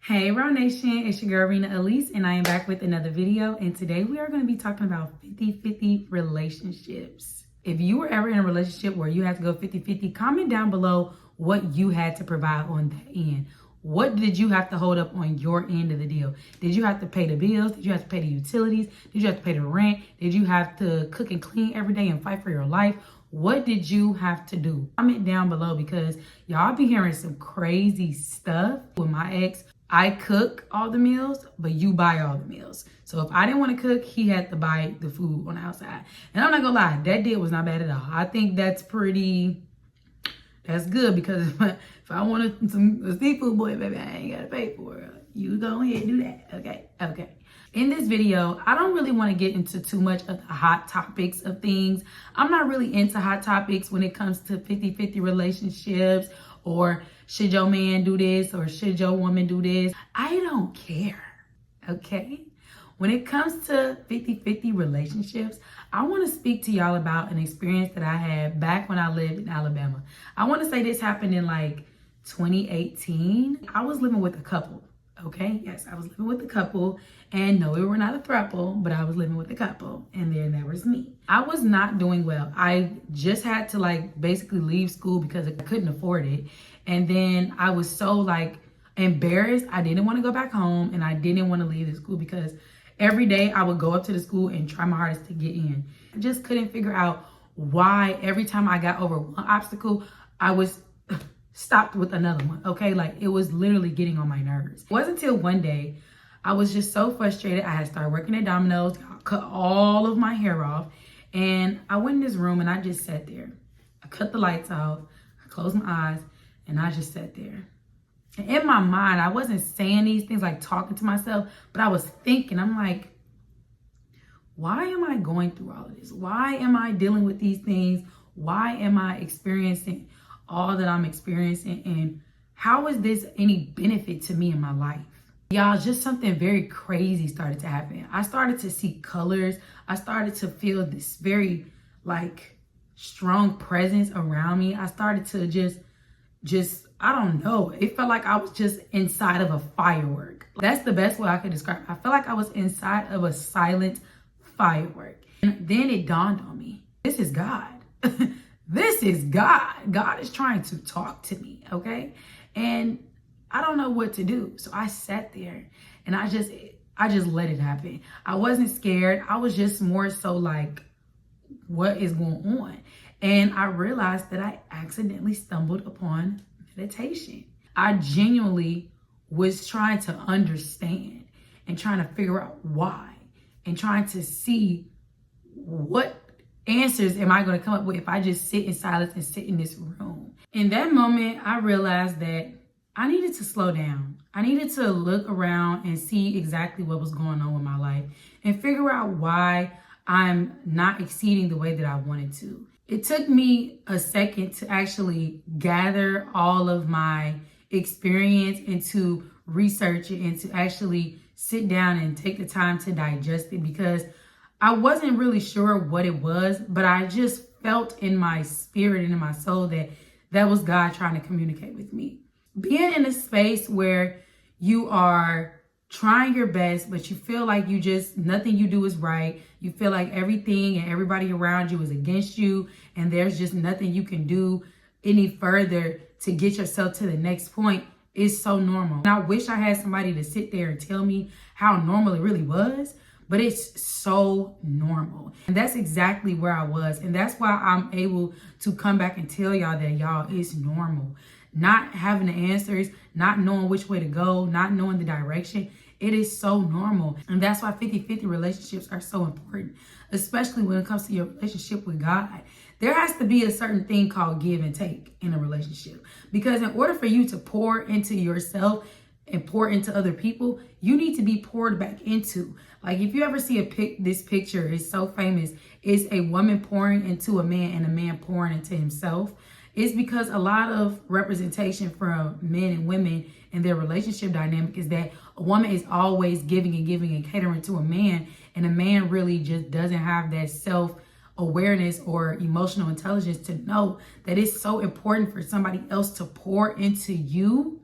Hey Raw Nation, it's your girl Rena Elise and I am back with another video, and today we are going to be talking about 50-50 relationships. If you were ever in a relationship where you had to go 50-50, comment down below what you had to provide on that end. What did you have to hold up on your end of the deal? Did you have to pay the bills? Did you have to pay the utilities? Did you have to pay the rent? Did you have to cook and clean every day and fight for your life? What did you have to do? Comment down below because y'all be hearing some crazy stuff. With my ex, I cook all the meals, but you buy all the meals. So if I didn't want to cook, he had to buy the food on the outside. And I'm not gonna lie, that deal was not bad at all. I think that's good because if I wanted some seafood, boy, baby, I ain't gotta pay for it. You go ahead and do that. Okay. In this video, I don't really want to get into too much of the hot topics of things. I'm not really into hot topics when it comes to 50-50 relationships, or should your man do this or should your woman do this. I don't care, okay? When it comes to 50-50 relationships, I want to speak to y'all about an experience that I had back when I lived in Alabama. I want to say this happened in like 2018. I was living with a couple. Okay, yes, I was living with a couple, and no, we were not a throuple, but I was living with a couple, and then there was me. I was not doing well. I just had to like basically leave school because I couldn't afford it, and then I was so like embarrassed. I didn't want to go back home, and I didn't want to leave the school because every day I would go up to the school and try my hardest to get in. I just couldn't figure out why every time I got over one obstacle, I was stopped with another one. Okay, like it was literally getting on my nerves. It wasn't until one day I was just so frustrated. I had started working at Domino's, cut all of my hair off, and I went in this room and I just sat there. I cut the lights off, I closed my eyes, and I just sat there. And in my mind, I wasn't saying these things like talking to myself, but I was thinking, I'm like, why am I going through all of this? Why am I dealing with these things? Why am I experiencing all that I'm experiencing, and how is this any benefit to me in my life? Y'all, just something very crazy started to happen. I started to see colors. I started to feel this very like strong presence around me. I started to just I don't know. It felt like I was just inside of a firework. That's the best way I could describe it. I felt like I was inside of a silent firework. And then it dawned on me, this is God. This is God. God is trying to talk to me, okay? And I don't know what to do. So I sat there and I just let it happen. I wasn't scared. I was just more so like, what is going on? And I realized that I accidentally stumbled upon meditation. I genuinely was trying to understand and trying to figure out why and trying to see what answers am I going to come up with if I just sit in silence and sit in this room. In that moment, I realized that I needed to slow down. I needed to look around and see exactly what was going on with my life and figure out why I'm not exceeding the way that I wanted to. It took me a second to actually gather all of my experience and to research it and to actually sit down and take the time to digest it, because I wasn't really sure what it was, but I just felt in my spirit and in my soul that that was God trying to communicate with me. Being in a space where you are trying your best, but you feel like nothing you do is right. You feel like everything and everybody around you is against you, and there's just nothing you can do any further to get yourself to the next point is so normal. And I wish I had somebody to sit there and tell me how normal it really was. But it's so normal. And that's exactly where I was. And that's why I'm able to come back and tell y'all that, y'all, it's normal. Not having the answers, not knowing which way to go, not knowing the direction. It is so normal. And that's why 50-50 relationships are so important, especially when it comes to your relationship with God. There has to be a certain thing called give and take in a relationship. Because in order for you to pour into yourself and pour into other people, you need to be poured back into. Like if you ever see this picture, it's so famous. It's a woman pouring into a man and a man pouring into himself. It's because a lot of representation from men and women in their relationship dynamic is that a woman is always giving and catering to a man, and a man really just doesn't have that self-awareness or emotional intelligence to know that it's so important for somebody else to pour into you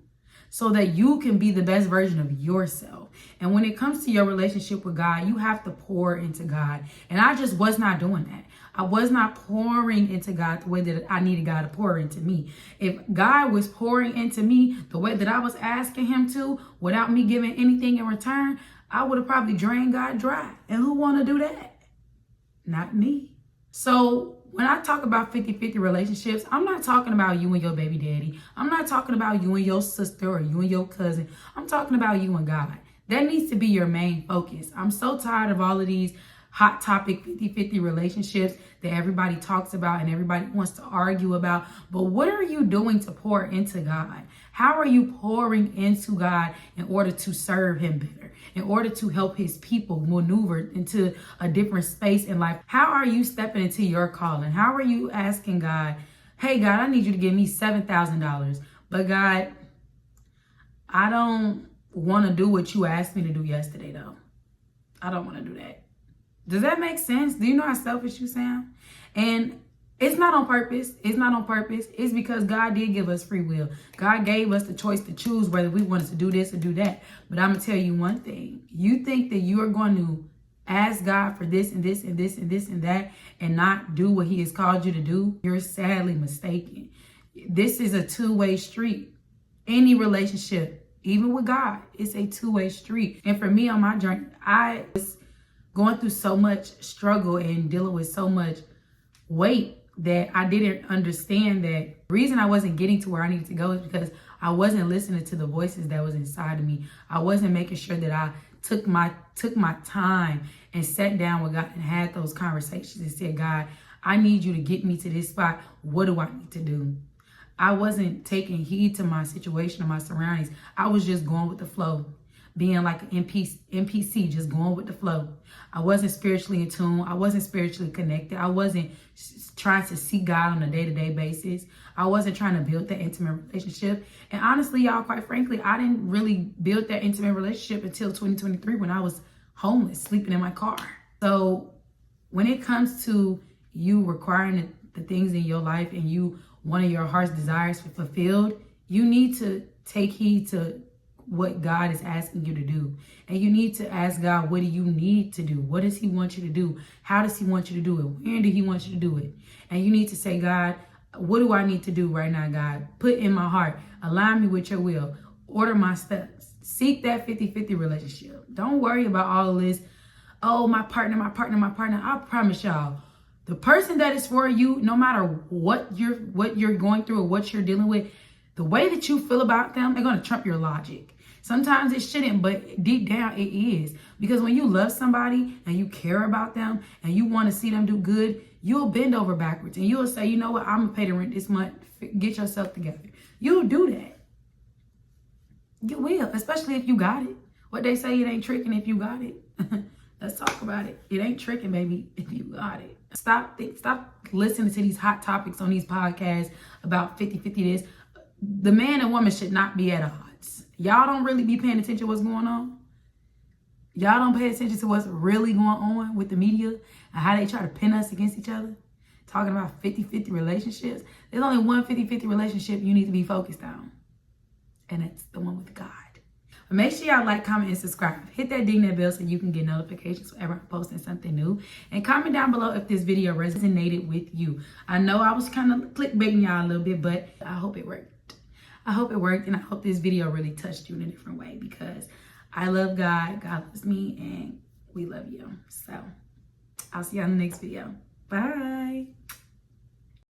so that you can be the best version of yourself. And when it comes to your relationship with God, you have to pour into God. And I just was not doing that. I was not pouring into God the way that I needed God to pour into me. If God was pouring into me the way that I was asking him to, without me giving anything in return, I would have probably drained God dry. And who want to do that? Not me. So when I talk about 50-50 relationships, I'm not talking about you and your baby daddy. I'm not talking about you and your sister or you and your cousin. I'm talking about you and God. That needs to be your main focus. I'm so tired of all of these hot topic 50-50 relationships that everybody talks about and everybody wants to argue about. But what are you doing to pour into God? How are you pouring into God in order to serve him better, in order to help his people maneuver into a different space in life? How are you stepping into your calling? How are you asking God, hey, God, I need you to give me $7,000. But God, I don't want to do what you asked me to do yesterday, though. I don't want to do that. Does that make sense? Do you know how selfish you sound? And it's not on purpose. It's not on purpose. It's because God did give us free will. God gave us the choice to choose whether we wanted to do this or do that. But I'm going to tell you one thing. You think that you are going to ask God for this and this and this and this and that and not do what he has called you to do? You're sadly mistaken. This is a two-way street. Any relationship, even with God, it's a two-way street. And for me on my journey, I was going through so much struggle and dealing with so much weight that I didn't understand that the reason I wasn't getting to where I needed to go is because I wasn't listening to the voices that was inside of me. I wasn't making sure that I took my time and sat down with God and had those conversations and said, God, I need you to get me to this spot. What do I need to do? I wasn't taking heed to my situation or my surroundings. I was just going with the flow, being like an NPC, just going with the flow. I wasn't spiritually in tune. I wasn't spiritually connected. I wasn't trying to see God on a day-to-day basis. I wasn't trying to build that intimate relationship. And honestly, y'all, quite frankly, I didn't really build that intimate relationship until 2023 when I was homeless, sleeping in my car. So when it comes to you requiring the things in your life and you wanting your heart's desires fulfilled, you need to take heed to what God is asking you to do. And you need to ask God, what do you need to do? What does he want you to do? How does he want you to do it? When did he want you to do it? And you need to say, God, what do I need to do right now, God? Put in my heart, align me with your will, order my steps. Seek that 50-50 relationship. Don't worry about all of this. Oh, my partner. I promise y'all, the person that is for you, no matter what you're going through or what you're dealing with, the way that you feel about them, they're going to trump your logic. Sometimes it shouldn't, but deep down it is. Because when you love somebody and you care about them and you want to see them do good, you'll bend over backwards and you'll say, you know what, I'm going to pay the rent this month. Get yourself together. You'll do that. You will, especially if you got it. What they say, it ain't tricking if you got it. Let's talk about it. It ain't tricking, baby, if you got it. Stop listening to these hot topics on these podcasts about 50-50 this. The man and woman should not be at odds. Y'all don't really be paying attention to what's going on. Y'all don't pay attention to what's really going on with the media and how they try to pin us against each other. Talking about 50-50 relationships. There's only one 50-50 relationship you need to be focused on. And it's the one with God. But make sure y'all like, comment, and subscribe. Hit that ding that bell so you can get notifications whenever I'm posting something new. And comment down below if this video resonated with you. I know I was kind of clickbaiting y'all a little bit, but I hope it worked. I hope it worked, and I hope this video really touched you in a different way because I love God, God loves me, and we love you. So I'll see you on the next video. Bye.